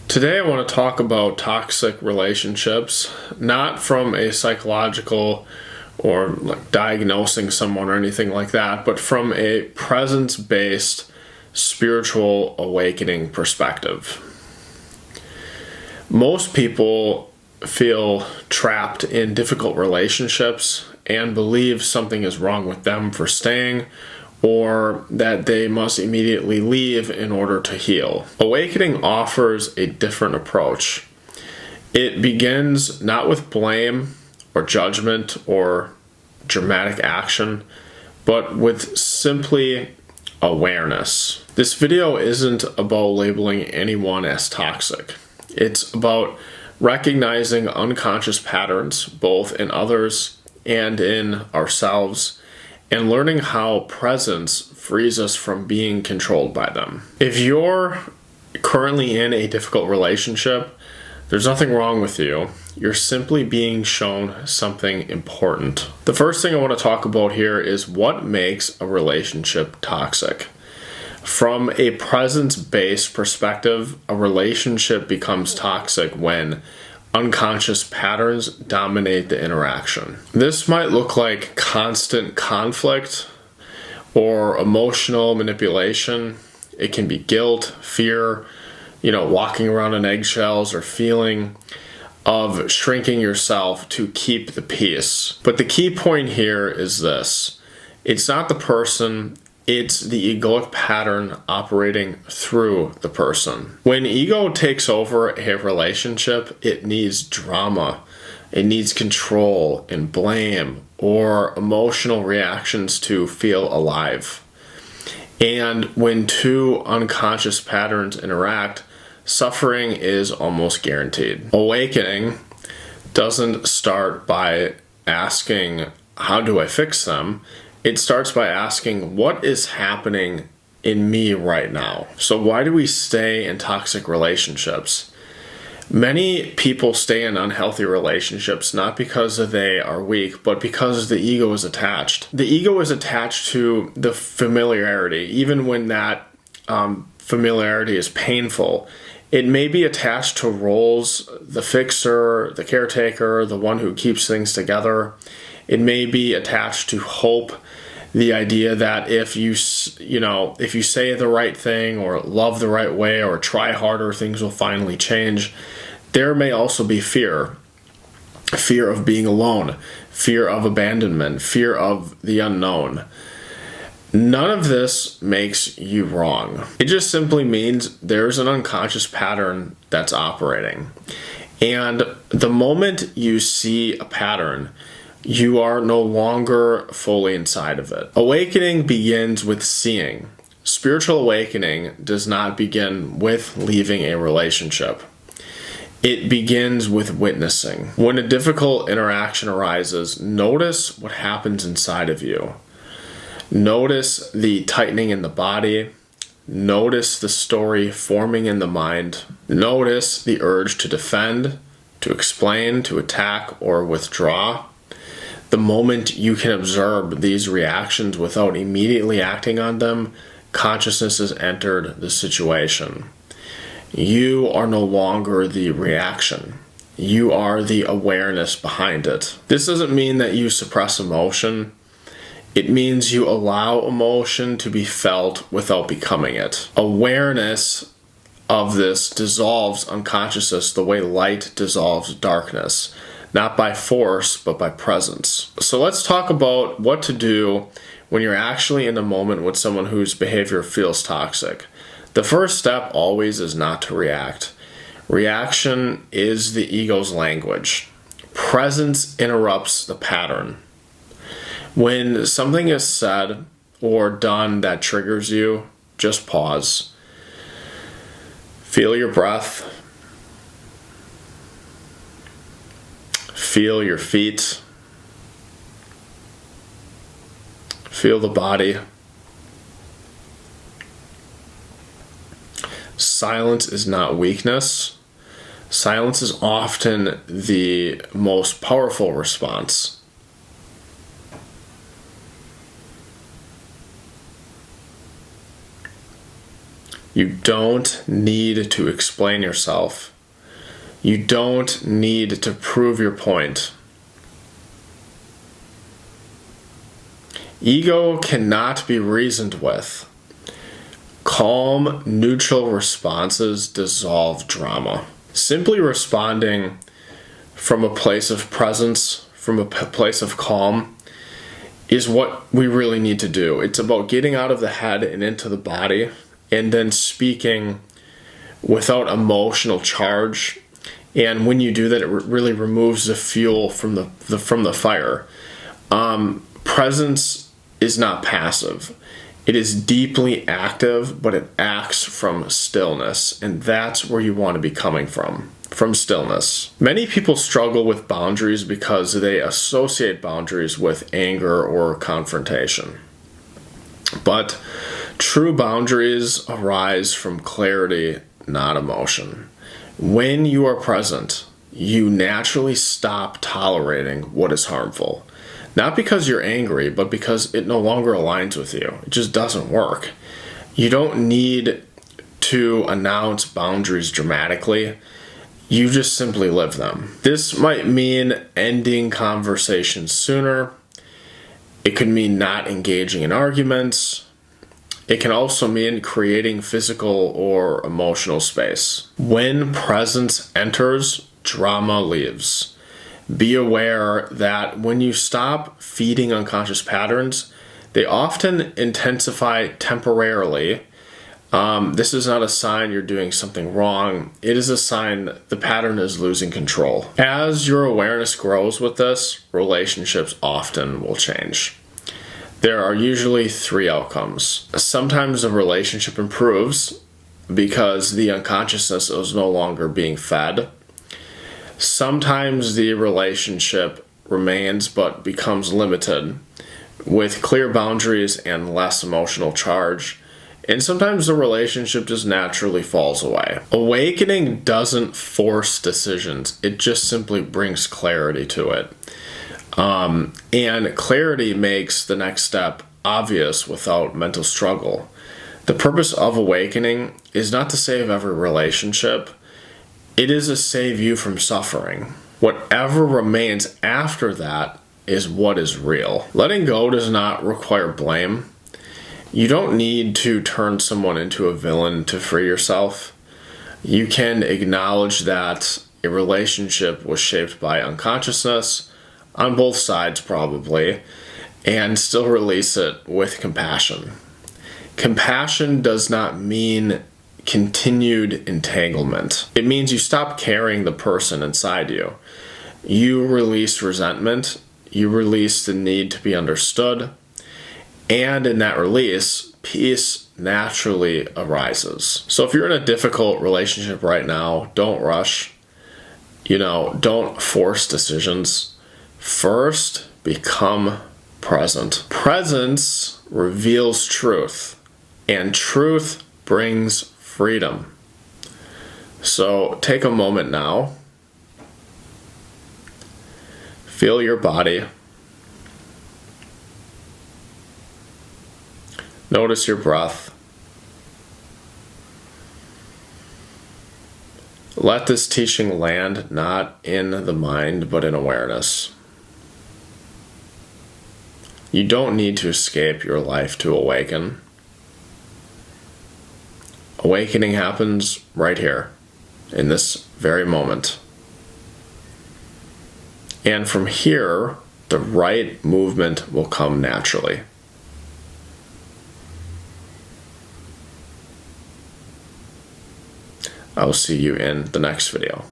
Today I want to talk about toxic relationships, not from a psychological or like diagnosing someone or anything like that, but from a presence-based spiritual awakening perspective. Most people feel trapped in difficult relationships and believe something is wrong with them for staying, or that they must immediately leave in order to heal. Awakening offers a different approach. It begins not with blame or judgment or dramatic action, but with simply awareness. This video isn't about labeling anyone as toxic. It's about recognizing unconscious patterns, both in others and in ourselves, and learning how presence frees us from being controlled by them. If you're currently in a difficult relationship, there's nothing wrong with you. You're simply being shown something important. The first thing I want to talk about here is what makes a relationship toxic. From a presence-based perspective, a relationship becomes toxic when unconscious patterns dominate the interaction. This might look like constant conflict or emotional manipulation. It can be guilt, fear, walking around on eggshells, or feeling of shrinking yourself to keep the peace. But the key point here is this: it's not the person, it's the egoic pattern operating through the person. When ego takes over a relationship, it needs drama, it needs control and blame or emotional reactions to feel alive. And when two unconscious patterns interact, suffering is almost guaranteed. Awakening doesn't start by asking, how do I fix them? It starts by asking, what is happening in me right now? So why do we stay in toxic relationships? Many people stay in unhealthy relationships not because they are weak, but because the ego is attached. The ego is attached to the familiarity, even when that familiarity is painful. It may be attached to roles, the fixer, the caretaker, the one who keeps things together. It may be attached to hope, the idea that if you say the right thing or love the right way or try harder, things will finally change. There may also be fear of being alone, fear of abandonment, fear of the unknown. None of this makes you wrong. It just simply means there's an unconscious pattern that's operating. And the moment you see a pattern, you are no longer fully inside of it. Awakening begins with seeing. Spiritual awakening does not begin with leaving a relationship. It begins with witnessing. When a difficult interaction arises, notice what happens inside of you. Notice the tightening in the body. Notice the story forming in the mind. Notice the urge to defend, to explain, to attack, or withdraw. The moment you can observe these reactions without immediately acting on them, consciousness has entered the situation. You are no longer the reaction. You are the awareness behind it. This doesn't mean that you suppress emotion. It means you allow emotion to be felt without becoming it. Awareness of this dissolves unconsciousness the way light dissolves darkness. Not by force, but by presence. So let's talk about what to do when you're actually in a moment with someone whose behavior feels toxic. The first step always is not to react. Reaction is the ego's language. Presence interrupts the pattern. When something is said or done that triggers you, just pause. Feel your breath. Feel your feet. Feel the body. Silence is not weakness. Silence is often the most powerful response. You don't need to explain yourself. You don't need to prove your point. Ego cannot be reasoned with. Calm, neutral responses dissolve drama. Simply responding from a place of presence, from a place of calm, is what we really need to do. It's about getting out of the head and into the body, and then speaking without emotional charge. And when you do that, it really removes the fuel from the fire. Presence is not passive. It is deeply active, but it acts from stillness, and that's where you want to be coming from stillness. Many people struggle with boundaries because they associate boundaries with anger or confrontation. But true boundaries arise from clarity, not emotion. When you are present, you naturally stop tolerating what is harmful. Not because you're angry, but because it no longer aligns with you. It just doesn't work. You don't need to announce boundaries dramatically. You just simply live them. This might mean ending conversations sooner. It could mean not engaging in arguments. It can also mean creating physical or emotional space. When presence enters, drama leaves. Be aware that when you stop feeding unconscious patterns, they often intensify temporarily. This is not a sign you're doing something wrong. It is a sign the pattern is losing control. As your awareness grows with this, relationships often will change. There are usually 3 outcomes. Sometimes a relationship improves because the unconsciousness is no longer being fed. Sometimes the relationship remains but becomes limited with clear boundaries and less emotional charge. And sometimes the relationship just naturally falls away. Awakening doesn't force decisions. It just simply brings clarity to it. And clarity makes the next step obvious without mental struggle. The purpose of awakening is not to save every relationship. It is to save you from suffering. Whatever remains after that is what is real. Letting go does not require blame. You don't need to turn someone into a villain to free yourself. You can acknowledge that a relationship was shaped by unconsciousness, on both sides probably, and still release it with compassion. Compassion does not mean continued entanglement. It means you stop carrying the person inside you. You release resentment, you release the need to be understood, and in that release, peace naturally arises. So if you're in a difficult relationship right now, don't rush. Don't force decisions. First, become present. Presence reveals truth, and truth brings freedom. So take a moment now. Feel your body. Notice your breath. Let this teaching land not in the mind, but in awareness. You don't need to escape your life to awaken. Awakening happens right here, in this very moment. And from here, the right movement will come naturally. I'll see you in the next video.